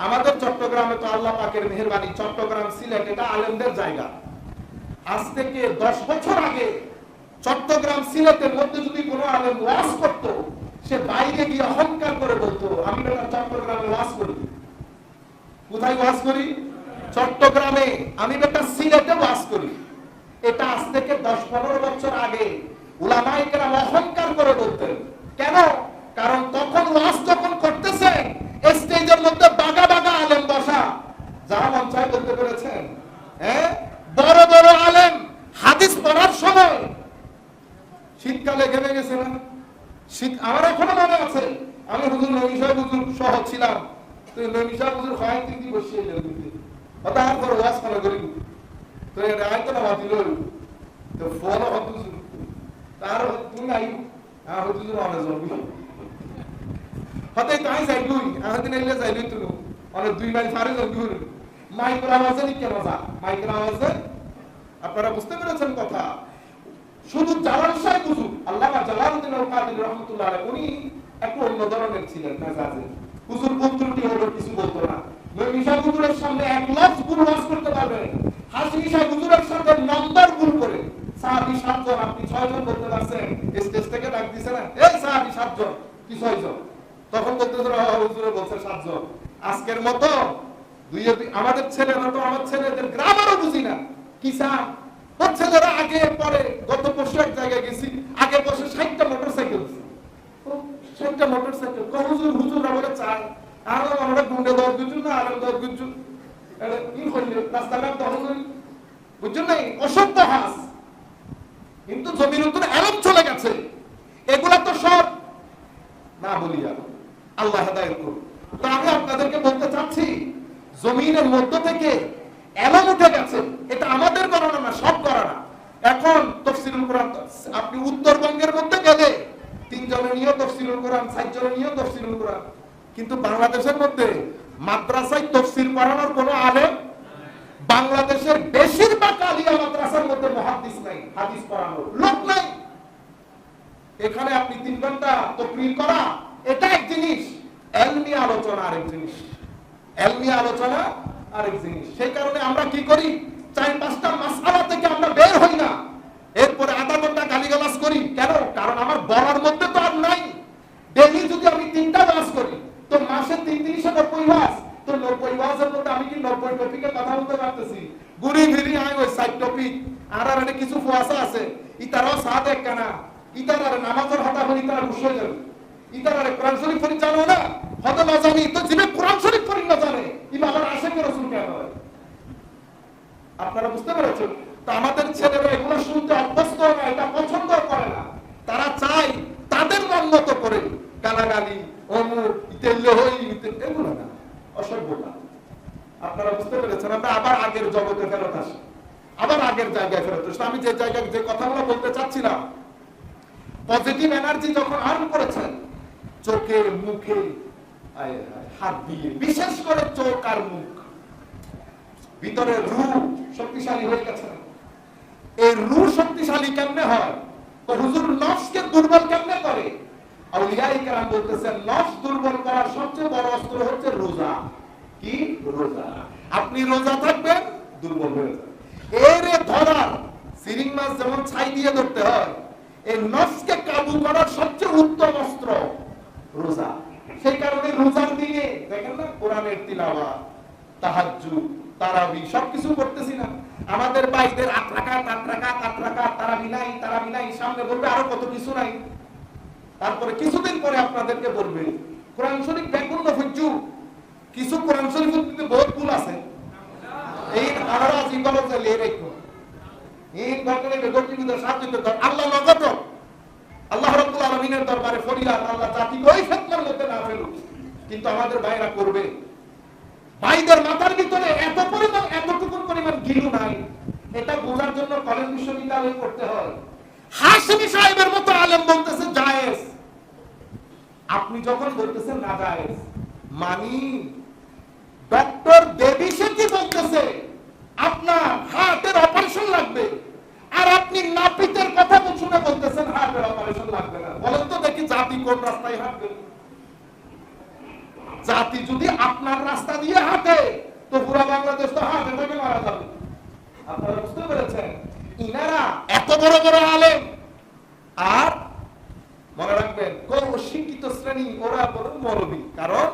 আমাদের চট্টগ্রামে তো আল্লাহ পাকের মেহেরবানি, চট্টগ্রাম সিলেট এটা আলেমদের জায়গা। আজ থেকে 10 বছর আগে চট্টগ্রাম সিলেটের মধ্যে যদি কোনো আলেম ওয়াজ করত, সে বাইরে গিয়ে অহংকার করে বলতো আমি বেটা চট্টগ্রামে ওয়াজ করি। কোথায় ওয়াজ করি? চট্টগ্রামে। আমি বেটা সিলেটে ওয়াজ করি। এটা আজ থেকে 10-15 বছর আগে উলামায়ে কেরাম অহংকার করে বলতেন। কেন? কারণ তখন ওয়াজ যখন করতেছে স্টেজের মধ্যে বাগা বাগা আলেম বসা, যারা মন চায় বলতে পেরেছেন, হ্যাঁ, বড় বড় আলেম হাদিস পড়ার সময় শীতকালে ঘেমে গেছে না? শীত আমার এখনো মনে আছে, আমি হুজুর নবী সাহেব হুজুর সহ ছিলাম। তো নবী সাহেব হুজুর হয় তিনটি বসিয়ে দিলেন, ওটা আর করে ওয়াজ করা করি। তো এটা আইতো না দিল, তো ফোন হুজুর তার তুমি আই হুজুর অনেক জমি হতে তাই যাইবই, আদিন এলে যাইবই তুলো অনেক 2 মাইল ফারে জমি মাইক্রো আওয়াজে লিখে মজা, মাইক্রো আওয়াজে। আপনারা বুঝতে পেরেছেন কথা? শুধু জালাল সাহেব হুজুর, আল্লামা জালালউদ্দিন আল কাদেরী রাহমাতুল্লাহ আলাইহি, উনি একটু অন্য ধরনের ছিলেন মেজাজে। হুজুর বন্ধুটি হলো কিছু বলতো না। নবী সাহেব হুজুরের সামনে এক লফজ ভুল ওয়াজ করতে পারবে। হাশিমি সাহেব হুজুরের সাথে নাম্বার ভুল করে সাহাবী 7 জন, আপনি 6 জন বলতে পারছেন, স্টেজ থেকে ডাক দিছে না, এই সাহাবী 7 জন কি 6 জন? তখন বলতেছিল হুজুরে বলছে 7 জন। আজকের মতো আমাদের ছেলেরা তো আমার ছেলেদের গ্রামারও বুঝি না। কি স্যার ওর ছেলেরা আগে পরে, গত পরশু এক জায়গায় গেছি, আগে বসে 60টা মোটরসাইকেল, 60টা মোটরসাইকেল। হুজুর হুজুর আমরা চাই আর আমরা গুন্ডে দর গুজু না আর দর গুজু এটা কি হইল রাস্তাঘাট দখল করি, বুঝছেন নাই? অসভ্য হাস। কিন্তু জমির উপরে এলম চলে গেছে। এগুলা তো সব না বলি আর আল্লাহ হেদায়েত করুন। তো আমি আপনাদেরকে বলতে চাচ্ছি, জমিনের মধ্য থেকে এমন উঠে গেছে, এটা আমাদের গণনা না, সব গণনা। এখন তাফসীরুল কোরআন আপনি উত্তরবঙ্গের মধ্যে গেলে 3 জনে নিয়ে তাফসীরুল কোরআন, 4 জনে নিয়ে তাফসীরুল কোরআন, কিন্তু বাংলাদেশের মধ্যে মাদ্রাসায় তাফসীর পড়ানোর কোনো আলেম, বাংলাদেশের বেশিরভাগ আলিয়া মাদ্রাসার মধ্যে মুহাদ্দিস নাই, হাদিস পড়ানোর লোক নাই। এখানে আপনি 3 ঘন্টা তাকরীর করা এটা এক জিনিস, ইলমি আলোচনা আরেক জিনিস, ইলমি আলোচনা আরেক জিনিস। সেই কারণে আমরা কি করি, 4-5টা মাসআলা থেকে আমরা বের হই না, এরপরে আধা ঘন্টা গালিগালাজ করি। কেন? কারণ আমার বলার মধ্যে তো আর নাই। ডেইলি যদি আমি 3টা ওয়াজ করি তো মাসে 3 দিন 90 ওয়াজ, তো 90 ওয়াজের মধ্যে আমি কি 90 টপিকে কথা বলতে পারতেছি? গুড়ি ফিরি আই ওই 4 টপিক আর আর কিছু ফুয়াসা আছে, ইতারাও সাথে একখানা, ইতারারে নামাজের হাতা হই, ইতারা বসে যাবে, ইতারারে কোরআন শরীফ পড়ি জানো না, হয়তো না জানি, তো যিনি কোরআন শরীফ পড়ি না জানে ইবা আবার আশিকের রাসূল কেন হয়? আপনারা বুঝতে পেরেছেন? তো আমাদের ছেলেরা এগুলো শুনতে অভ্যস্ত না, এটা পছন্দ করে না। তারা চায় তাদের মন মতো করে গালাগালি, অমুক, ইতেল্লে হই, এগুলো না, অসভ্যতা। আপনারা বুঝতে পেরেছেন? আমরা আবার আগের জগতে ফেরত আসি, আবার আগের জায়গায় ফেরত আসি। আমি যে জায়গায় যে কথাগুলো বলতে চাচ্ছিলাম, পজিটিভ এনার্জি যখন আর্ন করেছেন চোখে মুখে হাত দিয়ে, বিশেষ করে চোখ আর মুখ, ভিতরে রূহ শক্তিশালী হয়ে গেছে। এই রূহ শক্তিশালী কেমনে হয়? তো হুজুর নফসকে দুর্বল কেমনে করে? আউলিয়ায়ে কেরাম বলতেছেন নফস দুর্বল করার সবচেয়ে বড় অস্ত্র হচ্ছে রোজা। কি? রোজা। আপনি রোজা থাকবেন, দুর্বল হয়ে যাবেন। এরে ধরার সিরিং মাছ যেমন ছাই দিয়ে ধরতে হয়, এই নফসকে কাবু করার সবচেয়ে উত্তম অস্ত্র রোজা। সেই কারণে রোজার দিনে দেখেন না, কোরআনের তিলাওয়াত, তাহাজ্জুদ, তারাবি সবকিছু করতেছি না। আমাদের ভাইদের 8 রাকাত 8 রাকাত 8 রাকাত তারাবি নাই, সামনে বলবে আরো কত কিছু নাই। তারপরে কিছুদিন পরে আপনাদেরকে বলবে কোরআন শরীফ ব্যাকুল নফজু, কিছু কোরআন শরীফের মধ্যে বহুত ভুল আছে, এই আমরা জীবনে চলে রেখো এই ঘটনায় বেগতিবিদের সাহায্য করতে আল্লাহ নগদ আল্লাহ রাব্বুল আলামিনের দরবারে ফরিয়াদ, আল্লাহ জাতি ওই ফিতনার মধ্যে না ফেলুক। কিন্তু আমাদের ভাইরা করবে। ভাইদের মাথার ভিতরে এত পরিমাণ, এতটুকু পরিমাণ গিলু নাই, এটা বোঝার জন্য কলেজ বিশ্ববিদ্যালয় করতে হয়। হাশমি সাহেবের মতো আলেম বলতেছে জায়েজ, আপনি যখন বলতেছেন না জায়েজ মানি। ডক্টর দেবী সেটি বলতেছে আপনার হার্টের অপারেশন লাগবে, আর আপনি নাপিতের কথা শুনে বলতেছেন হার্টের অপারেশন লাগবে না। বলেন তো দেখি জাতি কোন রাস্তায় হাঁটবে? জাতি যদি আপনার রাস্তা দিয়ে হাঁটে তো পুরো বাংলাদেশ তো হাঁটে থেকে মারা যাবে। আপনারা বুঝতে পেরেছেন? ইনারা এত বড় বড় আলেম, আর মনে রাখবেন কোন শিক্ষিত শ্রেণী ওরা বড় মৌলবী। কারণ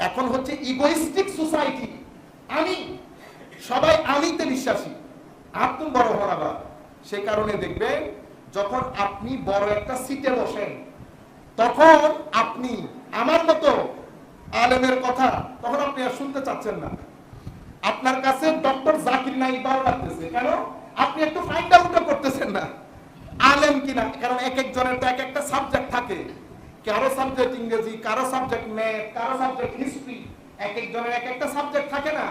এখন হচ্ছে ইগোইস্টিক সোসাইটি, আমি সবাই আমিতে বিশ্বাসী, আপনি বড় হরাবা। সে কারণে দেখবেন যখন আপনি বড় একটা সিটে বসেন তখন আপনি আমার মতো আলেমের কথা তখন আপনি আর শুনতে চাচ্ছেন না। আপনার কাছে ডক্টর জাকির নাইক ভালো লাগতেছে, কেন? আপনি একটু ফাইন্ড আউট করতেছেন না আলেম কিনা। কারণ এক একজনের তো এক একটা সাবজেক্ট থাকে, কারো সাবজেক্ট ইংরেজি, কারো সাবজেক্ট ম্যাথ, কারো সাবজেক্ট হিস্ট্রি, এক একজনের এক একটা সাবজেক্ট থাকে না।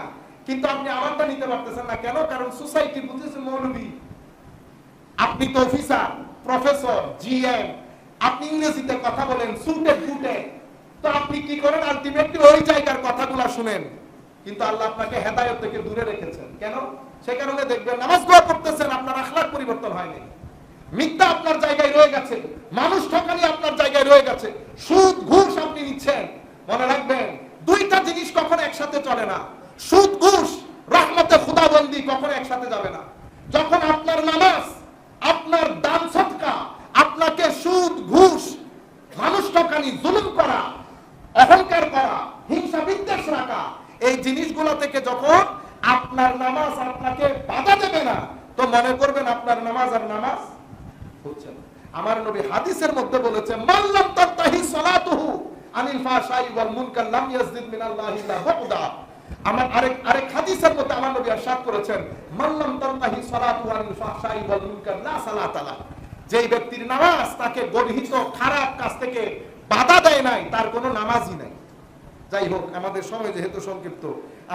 কিন্তু আপনি আমারটা নিতে পারতেছেন না, কেন? কারণ সোসাইটি বুঝেছে মৌলবী, আপনি তো অফিসার, প্রফেসর, জিএম, আপনি ইংরেজিতে কথা বলেন সুটে ফুটে, তো আপনি কি করেন? আলটিমেটলি ওই জায়গার কথাগুলো শুনেন। কিন্তু আল্লাহ আপনাকে হেদায়েত থেকে দূরে রেখেছেন, কেন? সে কারণে দেখবেন নামাজ দোয়া করতেছেন, আপনার আখলাক পরিবর্তন হয়নি, মিথ্যা আপনার জায়গায় রয়ে গেছে, মানুষ ঠকানি আপনার জায়গায় রয়ে গেছে, সুদ ঘুষ আপনি নিচ্ছেন। মনে রাখবেন দুইটা জিনিস কখনো একসাথে চলে না, সুদ ঘুষ, রহমতে খুদাবন্দি কখনো একসাথে যাবে না। যখন আপনার নামাজ, আপনার দান সদকা আপনাকে সুদ ঘুষ, মানুষ ঠকানি, জুলুম করা, অহংকার করা, হিংসা বিদ্বেষ রাখা, এই জিনিসগুলো থেকে যখন আপনার নামাজ আপনাকে বাধা দেবে না, তো মনে করবেন আপনার নামাজ আর নামাজ হচ্ছে না। আমার নবী হাদিসের মধ্যে বলেছে মাল্লাম তাতাহি সালাতুহু আনিল ফাহশাই ওয়াল মুনকার লাম ইয়াজদিদ মিনাল্লাহি ইল্লা বুগদা। আমার আরেক হাদিসের মধ্যে আমার নবী ইরশাদ করেছেন মাল্লাম তাতাহি সালাতুহু আনিল ফাহশাই ওয়াল মুনকার লা সালাতা লা। যেই ব্যক্তির নামাজ তাকে গর্হিত খারাপ কাজ থেকে বাধা দেয় নাই, তার কোনো নামাজই নাই। যাই হোক, আমাদের সময় যেহেতু সংক্ষিপ্ত,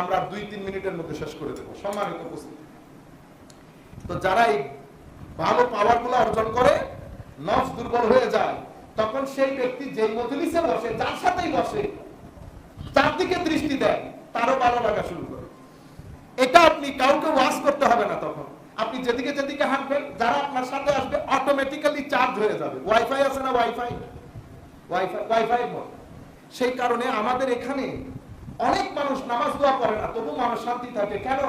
আমরা 2-3 মিনিটের মধ্যে শেষ করে দেবো। সম্মানিত উপস্থিতি, তো যারা এই ভালো পাওয়ারগুলো অর্জন করে নফস দুর্বল হয়ে যায়, তখন সেই ব্যক্তি যে মজলিসে বসে, যার সাথেই বসে, তার দিকে দৃষ্টি দেয়, তারও ভালো লাগা শুরু করে। এটা আপনি কাউকে ওয়াজ করতে হবে না। তখন আপনি যেদিকে যেদিকে হাঁটবেন, যারা আপনার সাথে আসবে অটোমেটিক্যালি চার্জ হয়ে যাবে। ওয়াইফাই আছে না, ওয়াইফাই সেই কারণে আমাদের এখানে অনেক মানুষ নামাজ দোয়া করে না, তবু মানুষ শান্তি থাকে। কেন?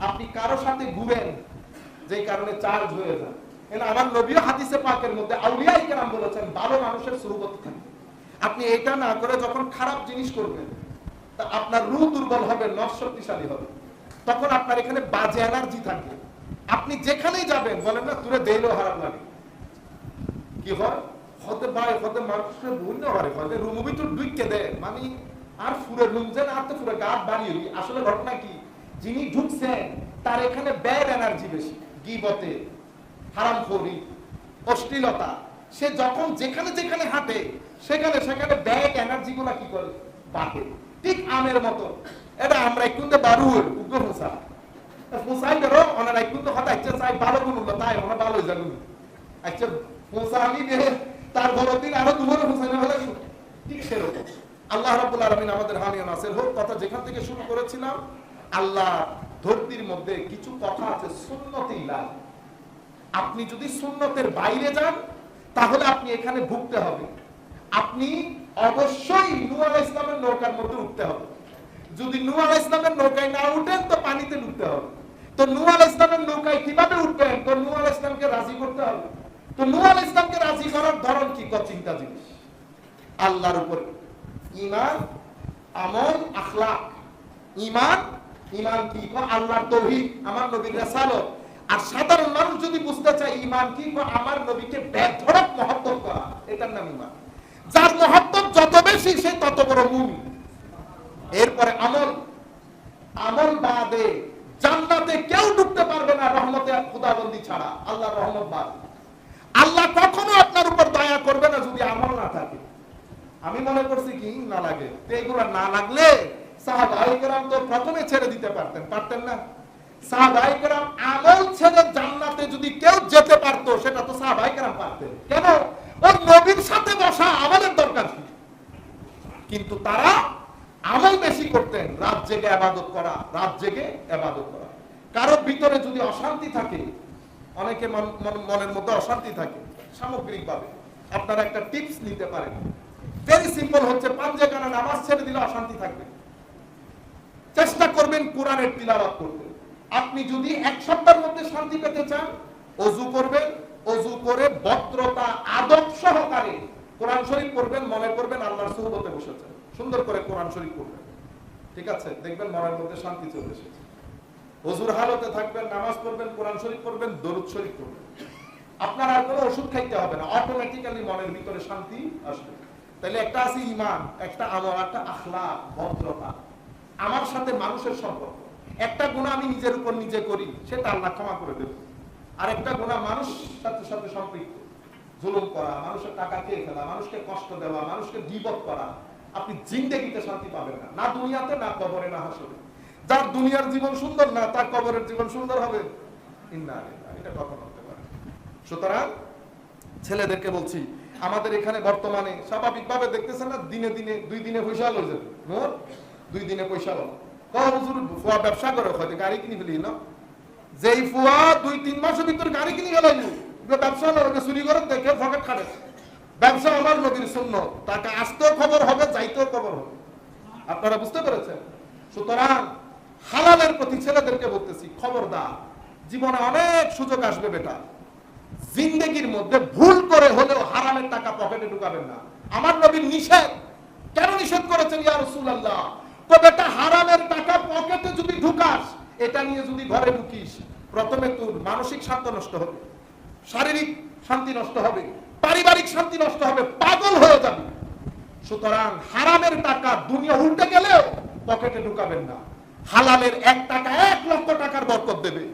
আপনি কারো সাথে ঘুরেন, যেই কারণে চার্জ হয়ে যায়। আমার নবীও হাদিসে পাকের মধ্যে আউলিয়া ইকরাম বলেছেন, ভালো মানুষের সুহবতে থাকবে। আপনি এটা না করে যখন খারাপ জিনিস করবেন, তা আপনার রূহ দুর্বল হবে, নফস শক্তিশালী হবে। তখন আপনার এখানে বাজে এনার্জি থাকবে। আপনি যেখানেই যাবেন, বলেন না তুরে দেইলেও খারাপ লাগে। কি হয়? হতে পারে হতে মানুষের ভুল না পারে, হতে রুম ভিতর ঢুকে দেয়, মানে আর ফুরে রুম যেন আর তো ফুরে গাছ বাড়িয়ে। আসলে ঘটনা কি, যিনি ঢুকছেন তার এখানে ব্যাড এনার্জি বেশি, গীবতে, হারামখোরি, অশ্লীলতা। সে যখন যেখানে যেখানে হাঁটে, সেখানে সেখানে ব্যাড এনার্জি গুলা কি করে বাড়ে। ঠিক আমের মতো, এটা আমরা একটু বারুর উগ্র ফুসা ফুসাই বেরো, ওনারা একটু হঠাৎ আচ্ছা চাই ভালো গুণ হলো, তাই ওনারা ভালোই জানুন। আচ্ছা ফুসা আমি তার বড়দিন আরো দুপুরে ফুসাইনা হলে ঠিক সেরকম। আল্লাহ রাব্বুল আলামিন আমাদের হানি নাসির হোক। কথা যেখান থেকে শুরু করেছিলাম, আল্লাহ ধরতির মধ্যে কিছু কথা আছে সুন্নতেই ইলাহি। আপনি যদি সুন্নতের বাইরে যান, তাহলে আপনি এখানে ভুগতে হবে। আপনি অবশ্যই নূহ আলাইহিস সালামের নৌকার মধ্যে উঠতে হবে। যদি নূহ আলাইহিস সালামের নৌকায় না উঠেন, তো পানিতে ডুবতে হবে। তো নূহ আলাইহিস সালামের নৌকায় কিভাবে উঠবেন? তো নূহ আলাইহিস সালামকে রাজি করতে হবে। তো নূহ আলাইহিস সালামকে রাজি করার ধরন কি? চিন্তা জিনিস, আল্লাহর উপর ঈমান, আমল, আখলাক। ঈমান কি? আল্লাহর তাওহীদ, আমার নবীর রিসালাত। আর সাধারণ মানুষ যদি বুঝতে চায় ঈমান কি, আমার নবীকে বেধড়ক মহব্বত করা, এটার নাম ঈমান। যার মহব্বত যত বেশি, সে তত বড় মুমিন। এরপরে আমল বাদে জান্নাতে কেউ ঢুকতে পারবে না রহমতে খুদাবন্দি ছাড়া, আল্লাহর রহমত বাদ। আল্লাহ কখনো আপনার উপর দয়া করবে না যদি আমল না থাকে। আমি মনে করছি কি না লাগে, এগুলো না লাগলে সাহাবায়ে কেরাম তো প্রথমে ছেড়ে দিতে পারতেন না? সাহাবায়ে কেরাম আমল ছেড়ে জান্নাতে যদি কেউ যেতে পারতো, সেটা তো সাহাবায়ে কেরাম পারতেন। কেন? ওই নবীর সাথে বসা আমলের দরকার ছিল। কিন্তু তারা আমল বেশি করতেন, রাত জেগে ইবাদত করা, কারোর ভিতরে যদি অশান্তি থাকে, অনেকে মনের মধ্যে অশান্তি থাকে সামগ্রিকভাবে, আপনারা একটা টিপস নিতে পারেন। ভেরি সিম্পল হচ্ছে, পাঞ্জেখানা নামাজ ছেড়ে দিলে অশান্তি থাকবে। চেষ্টা করবেন কোরআনের তিলাওয়াত করতে। আপনি যদি এক সপ্তাহের মধ্যে শান্তি পেতে চান, ওযু করবেন, ওযু করে ভদ্রতা আদব সহকারে কোরআন শরীফ পড়বেন, মনে করবেন আল্লাহর সুহবতে বসেছেন। সুন্দর করে কোরআন শরীফ পড়বেন, ঠিক আছে? দেখবেন মনের মধ্যে শান্তি চলে এসেছে। ওযুর হালতে থাকবেন, নামাজ পড়বেন, কোরআন শরীফ পড়বেন, দরুদ শরীফ পড়বেন। আপনার আর কোনো ওষুধ খাইতে হবে না, অটোমেটিক্যালি মনের ভিতরে শান্তি আসবে। তাহলে একটা আছে ঈমান, একটা আমল, একটা আখলাক, ভদ্রতা, আমার সাথে মানুষের সম্পর্ক। একটা গুনাহ আমি নিজের উপর নিজে করি, সেটা আল্লাহ ক্ষমা করে দেবে। আর একটা গুনাহ মানুষ সাথে সাথে সম্পৃক্ত, জুলুম করা, মানুষের টাকা খেয়ে ফেলা, মানুষকে কষ্ট দেওয়া, মানুষকে গীবত করা। আপনি জিন্দেগিতে শান্তি পাবেন না, না দুনিয়াতে, না কবরে, না হাসরে। যার দুনিয়ার জীবন সুন্দর না, তার কবরের জীবন সুন্দর হবে? এটা কখন হতে পারে? সুতরাং ছেলেদেরকে বলছি, আমাদের এখানে বর্তমানে স্বাভাবিকভাবে দেখতেছেন না, দিনে দিনে 2 দিনে পয়সা লয়ে যাবে, 2 দিনে পয়সা লো। হুজুর ফুয়া ব্যবসা করে, হয়তো গাড়ি কিনে ফেলি না। যেই ফুয়া 2-3 মাসের ভিতর গাড়ি কিনে গেল, ব্যবসা না, চুরি করে দেখে পকেট খাটে। ব্যবসা আমার নবীর সুন্নাত, টাকা আসতেও খবর হবে, যাইতেও খবর হবে। আপনারা বুঝতে পেরেছেন? সুতরাং হালালের প্রতি ছেলেদেরকে বলতেছি, খবরদার, জীবনে অনেক সুযোগ আসবে বেটা। জিন্দেগির মধ্যে ভুল করে হলেও হারামের টাকা পকেটে ঢুকাবেন না। আমার নবীর নিষেধ। কেন নিষেধ করেছেন ইয়া রাসূলুল্লাহ? তো বেটা, হারামের টাকা পকেটে যদি ঢুকাস, এটা নিয়ে যদি ঘরে ঢুকিস, প্রথমে তোর মানসিক শান্তি নষ্ট হবে, শারীরিক শান্তি নষ্ট হবে, পারিবারিক শান্তি নষ্ট হবে, পাগল হয়ে যাবে। সুতরাং হারামের টাকা দুনিয়া উল্টে গেলেও পকেটে ঢুকাবেন না। হালালের 1 টাকা 1 লক্ষ টাকার বরকত দেবে।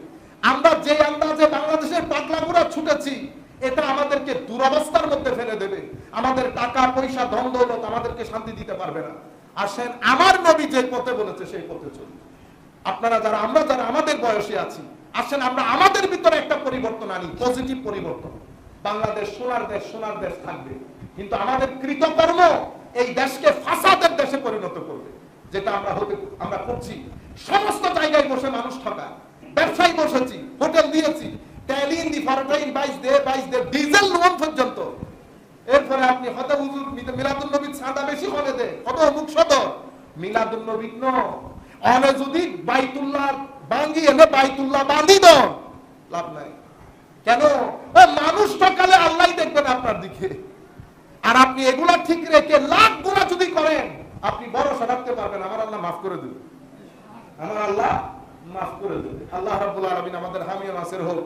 আমরা যে আন্দাজে বাংলাদেশের পাগলাগুড়া ছুটেছি, এটা আমাদেরকে দুরবস্থার মধ্যে ফেলে দেবে। আমাদের টাকা পয়সা ধন দৌলত আমাদেরকে শান্তি দিতে পারবে না। আসেন আমার নবী যে পথে বলেছে সেই পথে চলি। আপনারা যারা, আমরা যারা আমাদের বয়সে আছি, আসেন আমরা আমাদের ভিতরে একটা পরিবর্তন আনি, পজিটিভ পরিবর্তন। বাংলাদেশ সোনার দেশ থাকবে, কিন্তু আমাদের কৃতকর্ম এই দেশকে ফাসাদের দেশে পরিণত করবে, যেটা আমরা করছি। সমস্ত জায়গায় বসে মানুষ ঠকা, ব্যবসায়ী বসেছি, হোটেল দিয়েছি, ট্যালিন দি ফরটাইন 22 দে ডিজেল লোন পর্যন্ত। এরপরে আপনি হত হুজুর মিলাদুন নবীর সাদা বেশি হলে দে কত অমুক সদর মিলাদুন নবী ন অনে যদি বাইতুল্লাহ বাঙ্গি এনে বাইতুল্লাহ বাঁধি দাও, লাভ নাই। কেন? মানুষ ঠকালে আল্লাহ দেখবেন আপনার দিকে। আর আপনি এগুলা ঠিক রেখে লাখ গুণা যদি করেন, আপনি ভরসা রাখতে পারবেন আমার আল্লাহ মাফ করে দেবে, আমার আল্লাহ মাফ করে দেবে। আল্লাহ রাব্বুল আলামিন আমাদের হামিয়া নাসির হোক।